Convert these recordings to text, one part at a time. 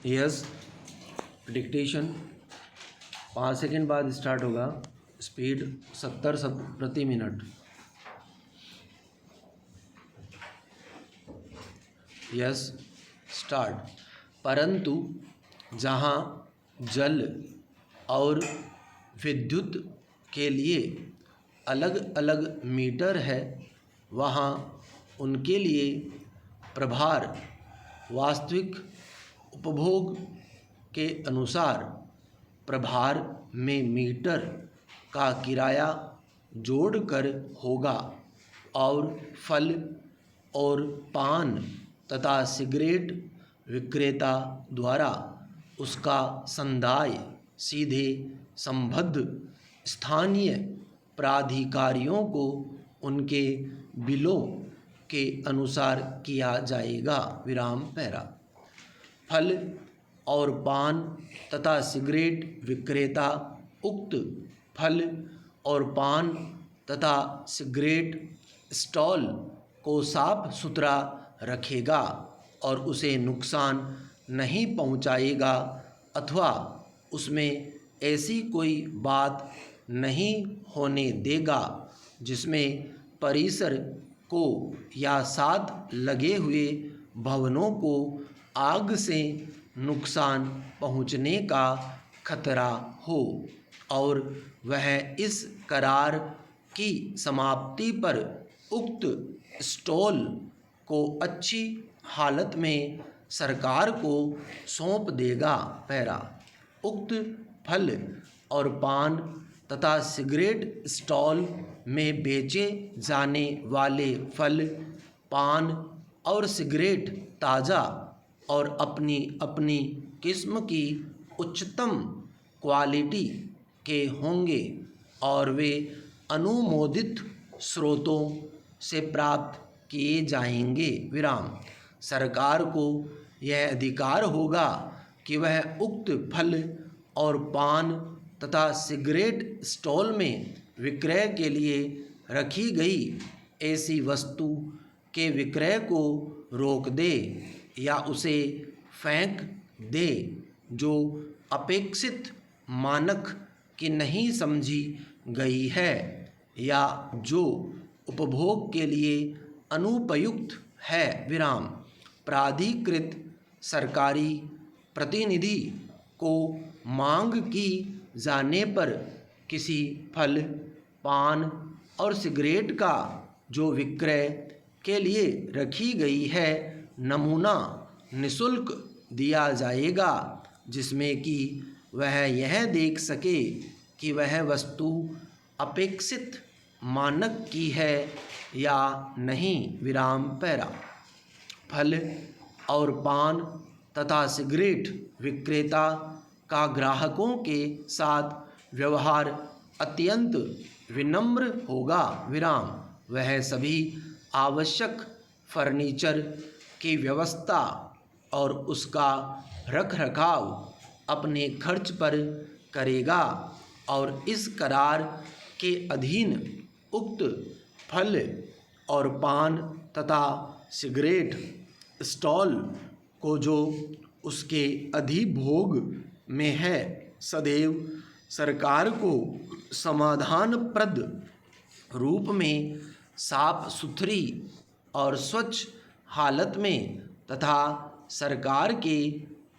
Yes, dictation 5 second बाद start होगा। Speed 70 शब्द प्रति मिनट। Yes, start. परंतु जहाँ जल और विद्युत के लिए अलग अलग मीटर है, वहाँ उनके लिए प्रभार वास्तविक उपभोग के अनुसार प्रभार में मीटर का किराया जोड़कर होगा और फल और पान तथा सिगरेट विक्रेता द्वारा उसका संदाय सीधे संबद्ध स्थानीय प्राधिकारियों को उनके बिलों के अनुसार किया जाएगा। विराम पैरा। फल और पान तथा सिगरेट विक्रेता उक्त फल और पान तथा सिगरेट स्टॉल को साफ सुथरा रखेगा और उसे नुकसान नहीं पहुंचाएगा अथवा उसमें ऐसी कोई बात नहीं होने देगा जिसमें परिसर को या साथ लगे हुए भवनों को आग से नुकसान पहुंचने का खतरा हो और वह इस करार की समाप्ति पर उक्त स्टॉल को अच्छी हालत में सरकार को सौंप देगा। पैरा। उक्त फल और पान तथा सिगरेट स्टॉल में बेचे जाने वाले फल, पान और सिगरेट ताज़ा और अपनी अपनी किस्म की उच्चतम क्वालिटी के होंगे और वे अनुमोदित स्रोतों से प्राप्त किए जाएंगे। विराम। सरकार को यह अधिकार होगा कि वह उक्त फल और पान तथा सिगरेट स्टॉल में विक्रय के लिए रखी गई ऐसी वस्तु के विक्रय को रोक दे या उसे फेंक दे जो अपेक्षित मानक की नहीं समझी गई है या जो उपभोग के लिए अनुपयुक्त है। विराम। प्राधिकृत सरकारी प्रतिनिधि को मांग की जाने पर किसी फल, पान और सिगरेट का जो विक्रय के लिए रखी गई है नमूना निःशुल्क दिया जाएगा, जिसमें कि वह यह देख सके कि वह वस्तु अपेक्षित मानक की है या नहीं। विराम पैरा। फल और पान तथा सिगरेट विक्रेता का ग्राहकों के साथ व्यवहार अत्यंत विनम्र होगा। विराम। वह सभी आवश्यक फर्नीचर की व्यवस्था और उसका रखरखाव अपने खर्च पर करेगा और इस करार के अधीन उक्त फल और पान तथा सिगरेट स्टॉल को जो उसके अधिभोग में है सदैव सरकार को समाधानप्रद रूप में साफ सुथरी और स्वच्छ हालत में तथा सरकार के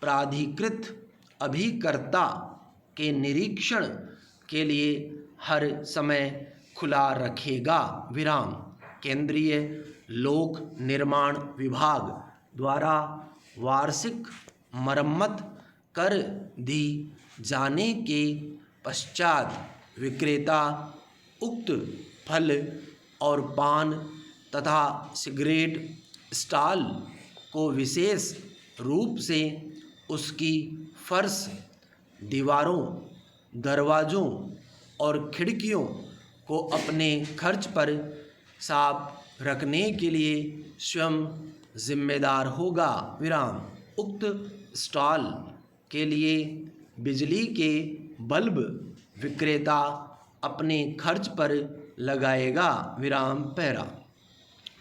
प्राधिकृत अभिकर्ता के निरीक्षण के लिए हर समय खुला रखेगा। विराम। केंद्रीय लोक निर्माण विभाग द्वारा वार्षिक मरम्मत कर दी जाने के पश्चात विक्रेता उक्त फल और पान तथा सिगरेट स्टॉल को विशेष रूप से उसकी फर्श, दीवारों, दरवाज़ों और खिड़कियों को अपने खर्च पर साफ रखने के लिए स्वयं जिम्मेदार होगा। विराम। उक्त स्टॉल के लिए बिजली के बल्ब विक्रेता अपने खर्च पर लगाएगा। विराम पैरा।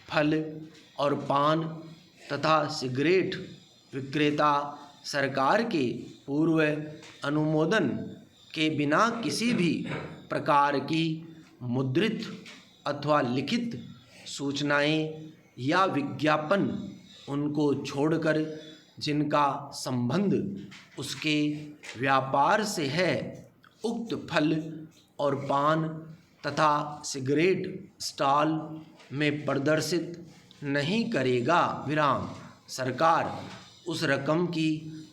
फल और पान तथा सिगरेट विक्रेता सरकार के पूर्व अनुमोदन के बिना किसी भी प्रकार की मुद्रित अथवा लिखित सूचनाएं या विज्ञापन उनको छोड़कर जिनका संबंध उसके व्यापार से है, उक्त फल और पान तथा सिगरेट स्टॉल में प्रदर्शित नहीं करेगा। विराम। सरकार उस रकम की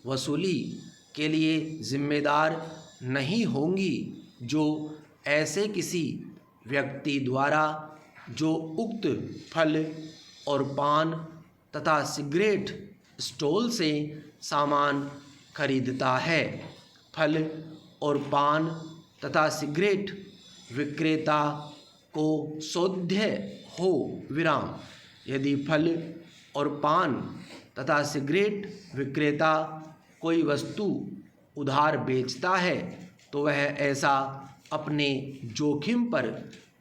वसूली के लिए जिम्मेदार नहीं होंगी जो ऐसे किसी व्यक्ति द्वारा जो उक्त फल और पान तथा सिगरेट स्टॉल से सामान खरीदता है। फल और पान तथा सिगरेट विक्रेता को सोध्य हो। विराम। यदि फल और पान तथा सिगरेट विक्रेता कोई वस्तु उधार बेचता है तो वह ऐसा अपने जोखिम पर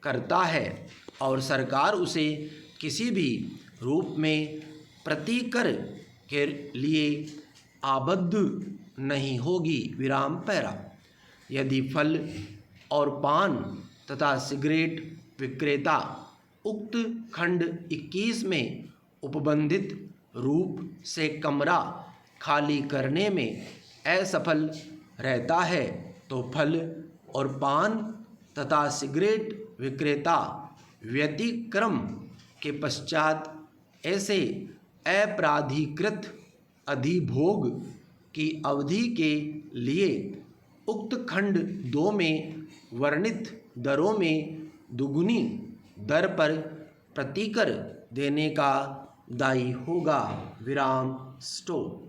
करता है और सरकार उसे किसी भी रूप में प्रतिकर के लिए आबद्ध नहीं होगी। विराम पैरा। यदि फल और पान तथा सिगरेट विक्रेता उक्त खंड 21 में उपबंधित रूप से कमरा खाली करने में असफल रहता है तो फल और पान तथा सिगरेट विक्रेता व्यतिक्रम के पश्चात ऐसे अपराधीकृत अधिभोग की अवधि के लिए उक्त खंड 2 में वर्णित दरों में दुगुनी दर पर प्रतिकर देने का दायी होगा। विराम। स्टॉप।